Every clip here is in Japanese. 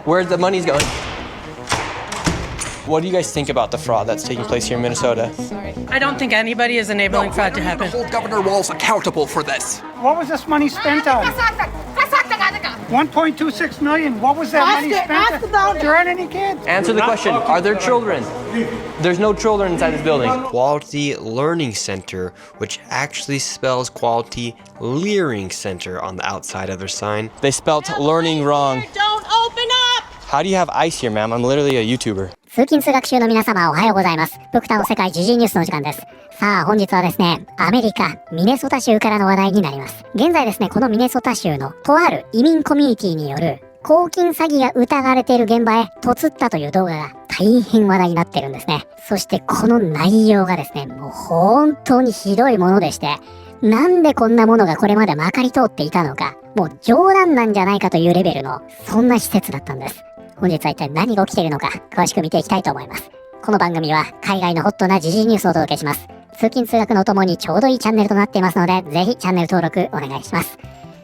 where the money's going. What do you guys think about the fraud that's taking place here in Minnesota? I don't think anybody is enabling fraud to happen. Hold Governor Walz accountable for this. What was this money spent on? 1.26 million. What was that money spent on? There aren't any kids. Answer the question. Are there children? There's no children inside this building. Quality Learning Center, which actually spells Quality Leering Center on the outside of their sign. They spelt learning wrong. Don't open up! How do you have ice here, ma'am? I'm literally a YouTuber. 通勤通学中の皆様おはようございます。ブクタの世界時事ニュースの時間です。さあ本日はですね、アメリカ、ミネソタ州からの話題になります。現在ですね、このミネソタ州のとある移民コミュニティによる公金詐欺が疑われている現場へ突ったという動画が大変話題になってるんですね。そしてこの内容がですね、もう本当にひどいものでして、なんでこんなものがこれまでまかり通っていたのか、もう冗談なんじゃないかというレベルの、そんな施設だったんです。本日は一体何が起きているのか、詳しく見ていきたいと思います。この番組は海外のホットな時事ニュースをお届けします。通勤通学のともにちょうどいいチャンネルとなっていますので、ぜひチャンネル登録お願いします。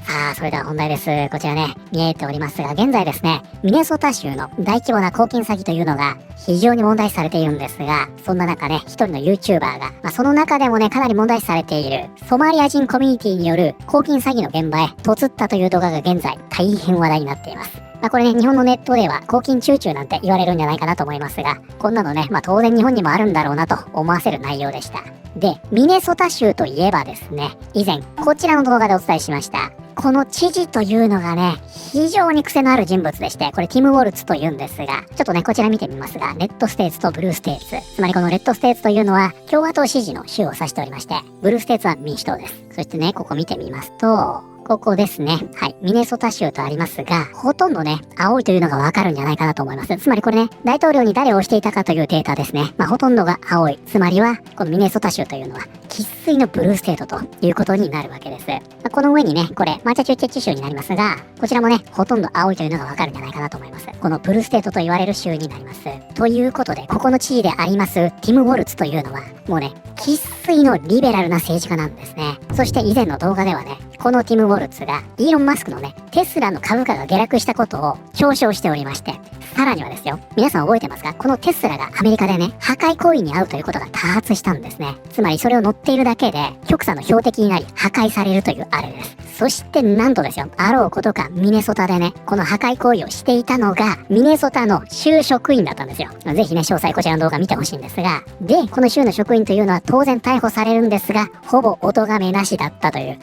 さあ、それでは本題です。こちらね、見えておりますが、現在ですね、ミネソタ州の大規模な公金詐欺というのが非常に問題視されているんですが、そんな中ね、一人の YouTuber が、その中でもね、かなり問題視されているソマリア人コミュニティによる公金詐欺の現場へ突ったという動画が現在大変話題になっています。これね、日本のネットでは公金チューチューなんて言われるんじゃないかなと思いますが、こんなのね、当然日本にもあるんだろうなと思わせる内容でした。で、ミネソタ州といえばですね、以前こちらの動画でお伝えしました。この知事というのがね、非常に癖のある人物でして、これティム・ウォルツと言うんですが、ちょっとね、こちら見てみますが、レッドステーツとブルーステーツ。つまりこのレッドステーツというのは共和党支持の州を指しておりまして、ブルーステーツは民主党です。そしてね、ここ見てみますと、ここですね。はい。ミネソタ州とありますが、ほとんどね、青いというのがわかるんじゃないかなと思います。つまりこれね、大統領に誰を押していたかというデータですね。ほとんどが青い。つまりは、このミネソタ州というのは、生粋のブルーステートということになるわけです。この上にね、これ、マチャチューチェッチ州になりますが、こちらもね、ほとんど青いというのがわかるんじゃないかなと思います。このブルーステートと言われる州になります。ということで、ここの知事であります、ティム・ウォルツというのは、もうね、生粋のリベラルな政治家なんですね。そして以前の動画ではね、このティム・ウォルツがイーロン・マスクのね、テスラの株価が下落したことを嘲笑しておりまして、さらにはですよ、皆さん覚えてますか？このテスラがアメリカでね、破壊行為に遭うということが多発したんですね。つまりそれを乗っているだけで、極左の標的になり破壊されるというあれです。そしてなんとですよ、あろうことかミネソタでね、この破壊行為をしていたのが、ミネソタの州職員だったんですよ。ぜひね、詳細こちらの動画見てほしいんですが、で、この州の職員というのは当然逮捕されるんですが、ほぼお咎めなしだったという、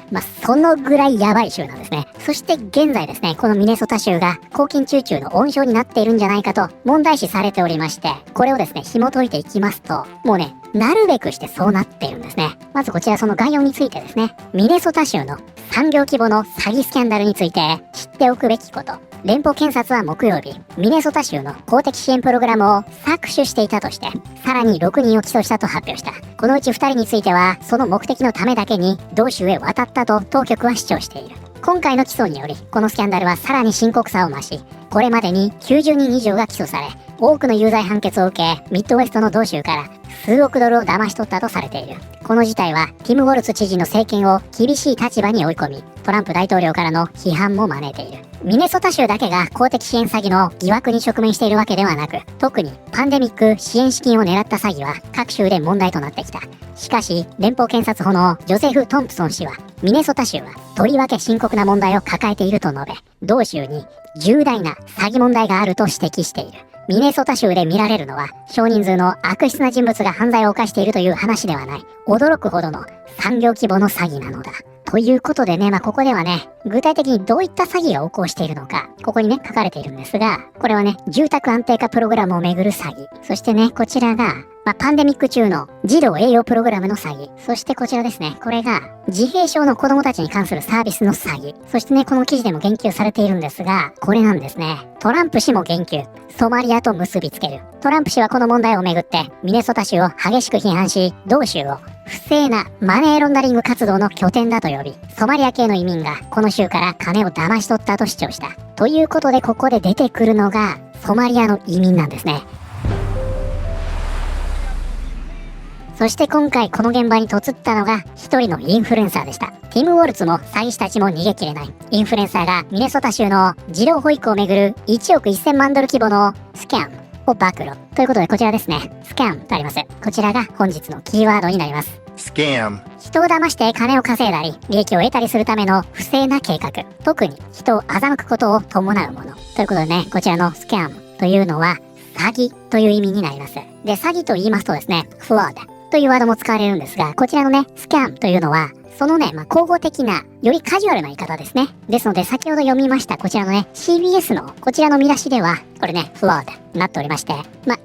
そのぐらいやばい州なんですね。そして現在ですね、このミネソタ州が公金チューチューの温床になっているんじゃないかと問題視されておりまして、これをですね、紐解いていきますと、もうね、なるべくしてそうなっているんですね。まずこちらその概要についてですね、ミネソタ州の産業規模の詐欺スキャンダルについて知っておくべきこと。連邦検察は木曜日、ミネソタ州の公的支援プログラムを搾取していたとして、さらに6人を起訴したと発表した。このうち2人については、その目的のためだけに同州へ渡ったと当局は主張している。今回の起訴により、このスキャンダルはさらに深刻さを増し、これまでに90人以上が起訴され、多くの有罪判決を受け、ミッドウェストの同州から数億ドルを騙し取ったとされている。この事態は、ティム・ウォルツ知事の政権を厳しい立場に追い込み、トランプ大統領からの批判も招いている。ミネソタ州だけが公的支援詐欺の疑惑に直面しているわけではなく、特にパンデミック支援資金を狙った詐欺は各州で問題となってきた。しかし、連邦検察補のジョセフ・トンプソン氏は、ミネソタ州はとりわけ深刻な問題を抱えていると述べ、同州に重大な詐欺問題があると指摘している。ミネソタ州で見られるのは、少人数の悪質な人物が犯罪を犯しているという話ではない、驚くほどの産業規模の詐欺なのだ。ということでね、ここではね、具体的にどういった詐欺が横行しているのか、ここにね、書かれているんですが、これはね、住宅安定化プログラムをめぐる詐欺。そしてね、こちらが、パンデミック中の児童栄養プログラムの詐欺。そしてこちらですね、これが、自閉症の子供たちに関するサービスの詐欺。そしてね、この記事でも言及されているんですが、これなんですね。トランプ氏も言及。ソマリアと結びつける。トランプ氏はこの問題をめぐって、ミネソタ州を激しく批判し、同州を不正なマネーロンダリング活動の拠点だと呼び、ソマリア系の移民がこの州から金を騙し取ったと主張した。ということで、ここで出てくるのが、ソマリアの移民なんですね。そして今回この現場に嫁ったのが一人のインフルエンサーでした。ティム・ウォルツも詐欺師たちも逃げ切れない。インフルエンサーがミネソタ州の児童保育をめぐる1億1000万ドル規模のスキャンを暴露。ということでこちらですね。スキャンとあります。こちらが本日のキーワードになります。Scam. 人を騙して金を稼いだり、利益を得たりするための不正な計画。特に人を欺くことを伴うもの。ということでね、こちらのスキャンというのは詐欺という意味になります。で、詐欺と言いますとですね、フロードというワードも使われるんですが、こちらのね、スキャンというのは、そのね、口語的な、よりカジュアルな言い方ですね。ですので、先ほど読みました、こちらのね、CBS のこちらの見出しでは、これね、フロードになっておりまして、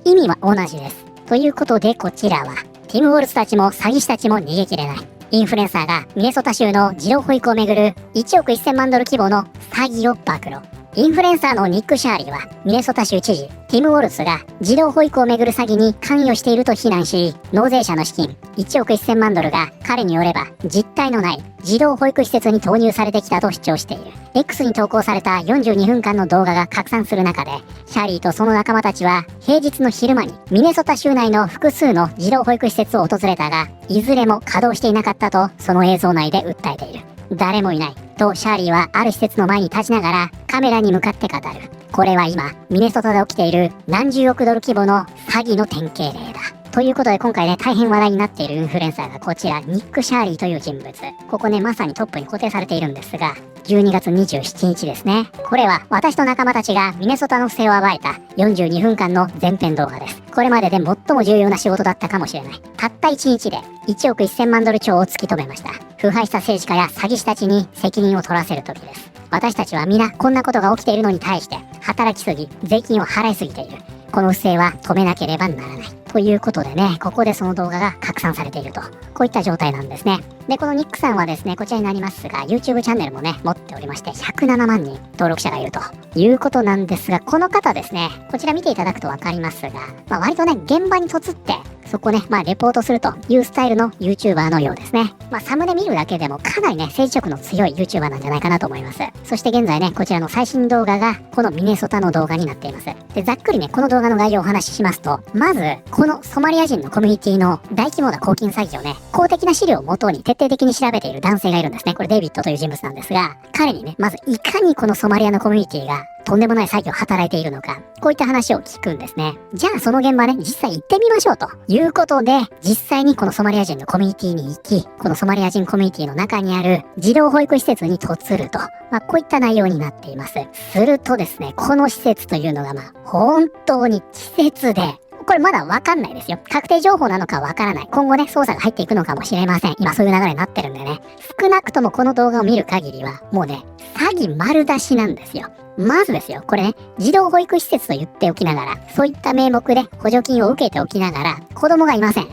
意味は同じです。ということで、こちらは、ティム・ウォルツたちも詐欺師たちも逃げ切れない。インフルエンサーがミネソタ州の児童保育をめぐる1億1000万ドル規模の詐欺を暴露。インフルエンサーのニック・シャーリーはミネソタ州知事ティム・ウォルツが児童保育をめぐる詐欺に関与していると非難し、納税者の資金1億1000万ドルが彼によれば実態のない児童保育施設に投入されてきたと主張している。X に投稿された42分間の動画が拡散する中で、シャーリーとその仲間たちは平日の昼間にミネソタ州内の複数の児童保育施設を訪れたが、いずれも稼働していなかったとその映像内で訴えている。誰もいないとシャーリーはある施設の前に立ちながらカメラに向かって語る。これは今ミネソタで起きている何十億ドル規模の詐欺の典型例だ。ということで今回ね、大変話題になっているインフルエンサーがこちら、ニック・シャーリーという人物。ここね、まさにトップに固定されているんですが、12月27日ですね。これは私と仲間たちがミネソタの不正を暴いた42分間の前編動画です。これまでで最も重要な仕事だったかもしれない。たった1日で1億1000万ドル超を突き止めました。腐敗した政治家や詐欺師たちに責任を取らせる時です。私たちは皆こんなことが起きているのに対して働きすぎ、税金を払いすぎている。この不正は止めなければならない。ということでね、ここでその動画が拡散されていると。こういった状態なんですね。で、このニックさんはですね、こちらになりますが、YouTube チャンネルもね、持っておりまして、107万人登録者がいるということなんですが、この方ですね、こちら見ていただくとわかりますが、割とね、現場に嫁って、そこね、レポートするというスタイルの YouTuber のようですね。サムネ見るだけでもかなりね、政治色の強い YouTuber なんじゃないかなと思います。そして現在ね、こちらの最新動画が、このミネソタの動画になっています。で、ざっくりね、この動画の概要をお話ししますと、まず、このソマリア人のコミュニティの大規模な公金詐欺をね、公的な資料をもとに徹底的に調べている男性がいるんですね。これデイビッドという人物なんですが、彼にね、まずいかにこのソマリアのコミュニティがとんでもない詐欺を働いているのか、こういった話を聞くんですね。じゃあその現場ね、実際行ってみましょうということで、実際にこのソマリア人のコミュニティに行き、このソマリア人コミュニティの中にある児童保育施設に嫁ると、こういった内容になっています。するとですね、この施設というのが本当に施設で、これまだわかんないですよ。確定情報なのかわからない。今後ね、捜査が入っていくのかもしれません。今そういう流れになってるんでね。少なくともこの動画を見る限りは、もうね、詐欺丸出しなんですよ。まずですよ、これね、児童保育施設と言っておきながら、そういった名目で補助金を受けておきながら、子供がいません。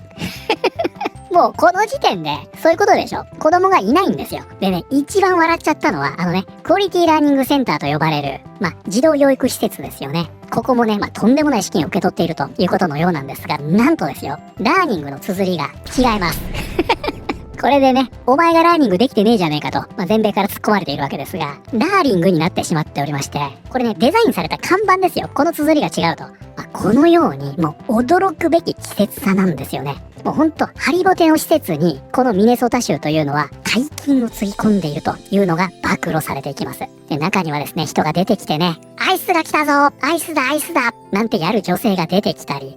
もうこの時点で、そういうことでしょ。子供がいないんですよ。でね、一番笑っちゃったのは、クオリティラーニングセンターと呼ばれる、児童養育施設ですよね。ここもね、とんでもない資金を受け取っているということのようなんですが、なんとですよ、ラーニングの綴りが違います。これでね、お前がラーニングできてねえじゃねえかと、全米から突っ込まれているわけですが、ラーリングになってしまっておりまして、これね、デザインされた看板ですよ。この綴りが違うと。このように、もう驚くべき稚拙さなんですよね。もうほんと、ハリボテの施設に、このミネソタ州というのは、大金をつぎ込んでいるというのが暴露されていきます。で、中にはですね、人が出てきてね、アイスが来たぞ、アイスだ、アイスだなんてやる女性が出てきたり、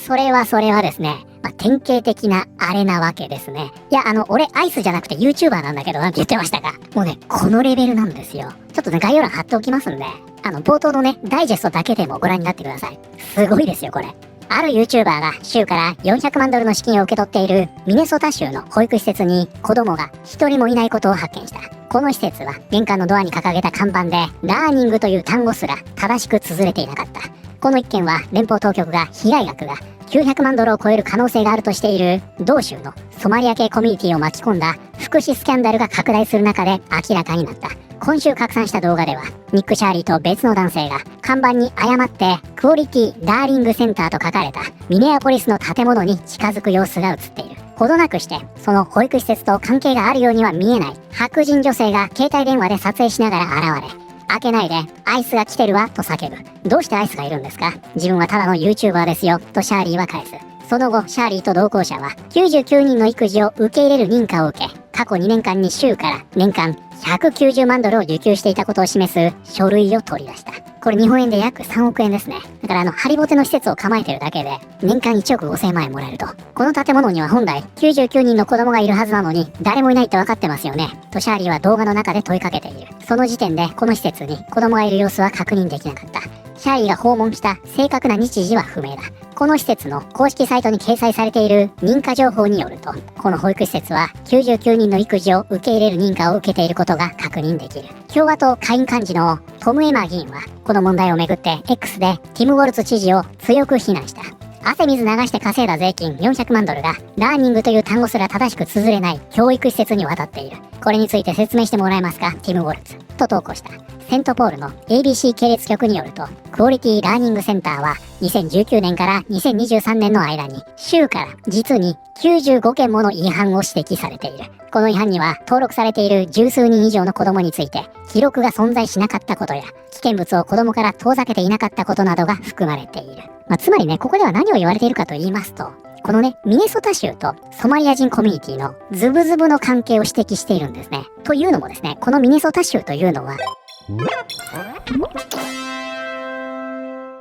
それはですね、典型的なあれなわけですね。いや、俺アイスじゃなくて YouTuber なんだけどなんて言ってましたが、もうね、このレベルなんですよ。ちょっとね、概要欄貼っておきますんで、冒頭のね、ダイジェストだけでもご覧になってください。すごいですよ、これ。ある YouTuber が州から400万ドルの資金を受け取っているミネソタ州の保育施設に子供が一人もいないことを発見した。この施設は玄関のドアに掲げた看板でラーニングという単語すら正しく綴れていなかった。この一件は連邦当局が被害額が900万ドルを超える可能性があるとしている同州のソマリア系コミュニティを巻き込んだ福祉スキャンダルが拡大する中で明らかになった。今週拡散した動画ではニック・シャーリーと別の男性が看板に誤ってクオリティ・ダーリングセンターと書かれたミネアポリスの建物に近づく様子が映っている。ほどなくしてその保育施設と関係があるようには見えない白人女性が携帯電話で撮影しながら現れ、開けないでアイスが来てるわと叫ぶ。どうしてアイスがいるんですか？自分はただの YouTuber ですよとシャーリーは返す。その後、シャーリーと同行者は99人の育児を受け入れる認可を受け、過去2年間に州から年間190万ドルを受給していたことを示す書類を取り出した。これ日本円で約3億円ですね。だからハリボテの施設を構えてるだけで年間1億5000万円もらえると。この建物には本来99人の子供がいるはずなのに誰もいないって分かってますよねとシャーリーは動画の中で問いかけている。その時点でこの施設に子供がいる様子は確認できなかった。シャーリーが訪問した正確な日時は不明だ。この施設の公式サイトに掲載されている認可情報によると、この保育施設は99人の育児を受け入れる認可を受けていることが確認できる。共和党下院幹事のトム・エマー議員は、この問題をめぐって X でティム・ウォルツ知事を強く非難した。汗水流して稼いだ税金400万ドルがラーニングという単語すら正しく綴れない教育施設に渡っている。これについて説明してもらえますか、ティム・ウォルツと投稿した。セントポールの ABC 系列局によると、クオリティラーニングセンターは2019年から2023年の間に州から実に95件もの違反を指摘されている。この違反には登録されている十数人以上の子供について記録が存在しなかったことや危険物を子供から遠ざけていなかったことなどが含まれている。つまりね、ここでは何を言われているかと言いますと、このね、ミネソタ州とソマリア人コミュニティのズブズブの関係を指摘しているんですね。というのもですね、このミネソタ州というのは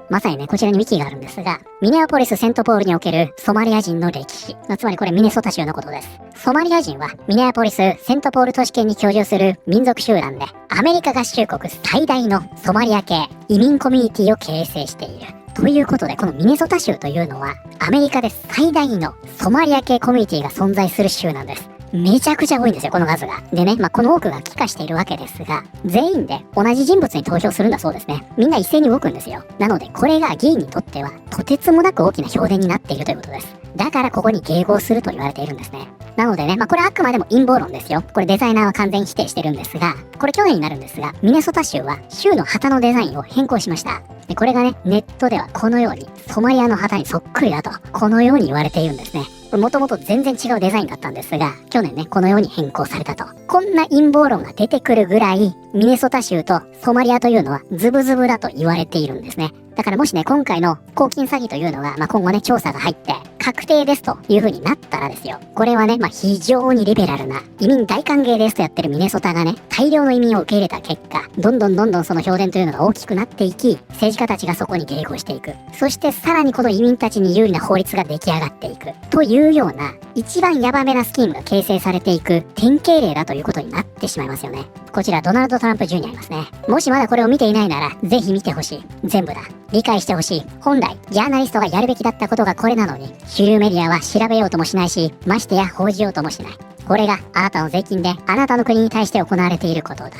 まさにね、こちらにウィキがあるんですが、ミネアポリス・セントポールにおけるソマリア人の歴史。つまりこれミネソタ州のことです。ソマリア人はミネアポリス・セントポール都市圏に居住する民族集団で、アメリカ合衆国最大のソマリア系移民コミュニティを形成している。ということで、このミネソタ州というのは、アメリカで最大のソマリア系コミュニティが存在する州なんです。めちゃくちゃ多いんですよ、この数が。でね、この多くが帰化しているわけですが、全員で同じ人物に投票するんだそうですね。みんな一斉に動くんですよ。なので、これが議員にとっては、とてつもなく大きな票田になっているということです。だからここに迎合すると言われているんですね。なのでね、これあくまでも陰謀論ですよ。これデザイナーは完全否定してるんですが、これ去年になるんですが、ミネソタ州は州の旗のデザインを変更しました。でこれがね、ネットではこのようにソマリアの旗にそっくりだと、このように言われているんですね。もともと全然違うデザインだったんですが、去年ね、このように変更されたと。こんな陰謀論が出てくるぐらい、ミネソタ州とソマリアというのはズブズブだと言われているんですね。だからもしね、今回の公金詐欺というのが、今後ね、調査が入って、確定ですという風になったらですよ。これはね、非常にリベラルな、移民大歓迎ですとやってるミネソタがね、大量の移民を受け入れた結果、どんどんその票田というのが大きくなっていき、政治家たちがそこに迎合していく。そしてさらにこの移民たちに有利な法律が出来上がっていく。というような、一番ヤバめなスキームが形成されていく典型例だということになってしまいますよね。こちらドナルド・トランプ・ジュニアいますね。もしまだこれを見ていないなら、ぜひ見てほしい。全部だ。理解してほしい。本来、ジャーナリストがやるべきだったことがこれなのに、主流メディアは調べようともしないし、ましてや報じようともしない。これがあなたの税金であなたの国に対して行われていることだ。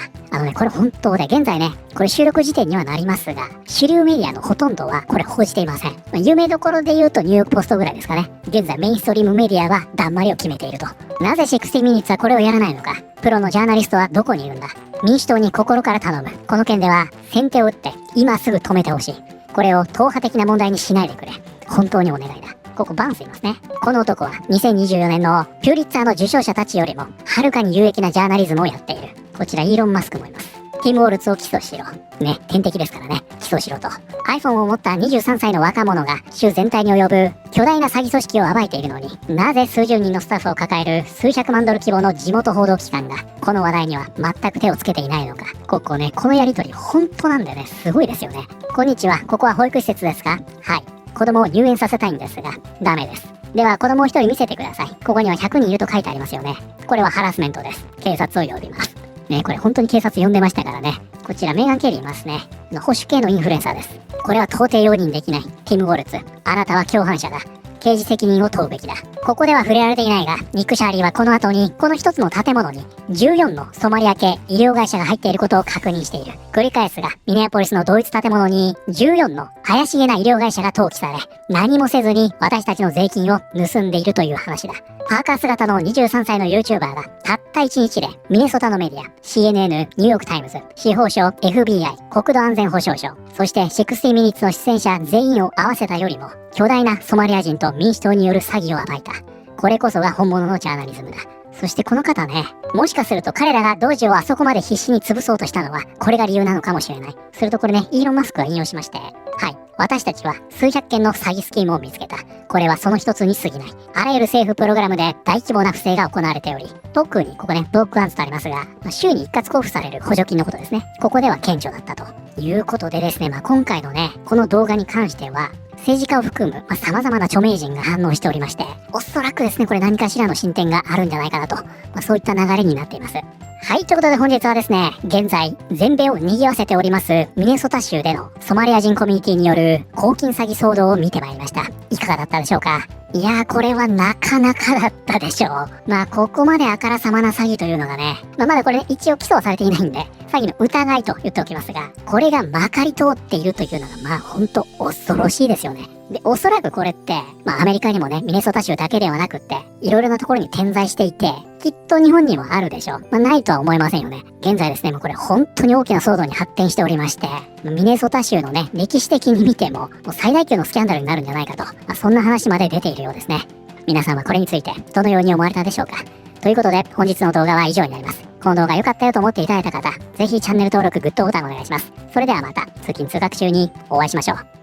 これ本当で、現在ね、これ収録時点にはなりますが、主流メディアのほとんどはこれ報じていません。有名どころで言うとニューヨークポストぐらいですかね。現在メインストリームメディアはだんまりを決めていると。なぜ60ミニッツはこれをやらないのか。プロのジャーナリストはどこにいるんだ。民主党に心から頼む。この件では先手を打って今すぐ止めてほしい。これを党派的な問題にしないでくれ。本当にお願いだ。ここバンスいますね。この男は2024年のピューリッツァーの受賞者たちよりもはるかに有益なジャーナリズムをやっている。こちらイーロン・マスクもいます。ティム・ウォルツを起訴しろ。ね、天敵ですからね。起訴しろと。iPhone を持った23歳の若者が州全体に及ぶ巨大な詐欺組織を暴いているのに、なぜ数十人のスタッフを抱える数百万ドル規模の地元報道機関がこの話題には全く手をつけていないのか。このやりとり本当なんでね、すごいですよね。こんにちは、ここは保育施設ですか？はい。子供を入園させたいんですが、ダメです。では子供を一人見せてください。ここには100人いると書いてありますよね。これはハラスメントです。警察を呼びます。ね、これ本当に警察呼んでましたからね。こちらメーガン・ケリーいますね。保守系のインフルエンサーです。これは到底容認できない。ティム・ウォルツ、あなたは共犯者だ。刑事責任を問うべきだ。ここでは触れられていないが、ニック・シャーリーはこの後に、この一つの建物に14のソマリア系医療会社が入っていることを確認している。繰り返すが、ミネアポリスの同一建物に14の怪しげな医療会社が登記され、何もせずに私たちの税金を盗んでいるという話だ。パーカー姿の23歳の YouTuber がたった1日でミネソタのメディア、CNN、ニューヨークタイムズ、司法省、FBI、国土安全保障省、そして60ミニッツの出演者全員を合わせたよりも、巨大なソマリア人と民主党による詐欺を暴いた。これこそが本物のジャーナリズムだ。そしてこの方ね、もしかすると彼らがドージをあそこまで必死に潰そうとしたのは、これが理由なのかもしれない。するとこれね、イーロン・マスクは引用しまして、はい。私たちは数百件の詐欺スキームを見つけた。これはその一つに過ぎない。あらゆる政府プログラムで大規模な不正が行われており、特にここね、ドッグアンズとありますが、週に一括交付される補助金のことですね。ここでは顕著だったということでですね、今回のね、この動画に関しては、政治家を含む、様々な著名人が反応しておりまして、おそらくですね、これ何かしらの進展があるんじゃないかなと、そういった流れになっています。はい、ということで本日はですね、現在、全米を賑わせております、ミネソタ州でのソマリア人コミュニティによる公金詐欺騒動を見てまいりました。いかがだったでしょうか？いやー、これはなかなかだったでしょう。ここまであからさまな詐欺というのがね、まだこれ、一応起訴はされていないんで、詐欺の疑いと言っておきますが、これがまかり通っているというのが、ほんと恐ろしいですよね。で、おそらくこれって、アメリカにもね、ミネソタ州だけではなくって、いろいろなところに点在していて、きっと日本にもあるでしょう。ないとは思いませんよね。現在ですね、もうこれ本当に大きな騒動に発展しておりまして、ミネソタ州のね、歴史的に見ても、最大級のスキャンダルになるんじゃないかと、そんな話まで出ているようですね。皆さんはこれについて、どのように思われたでしょうか？ということで、本日の動画は以上になります。この動画良かったよと思っていただいた方、ぜひチャンネル登録、グッドボタンお願いします。それではまた、通勤通学中にお会いしましょう。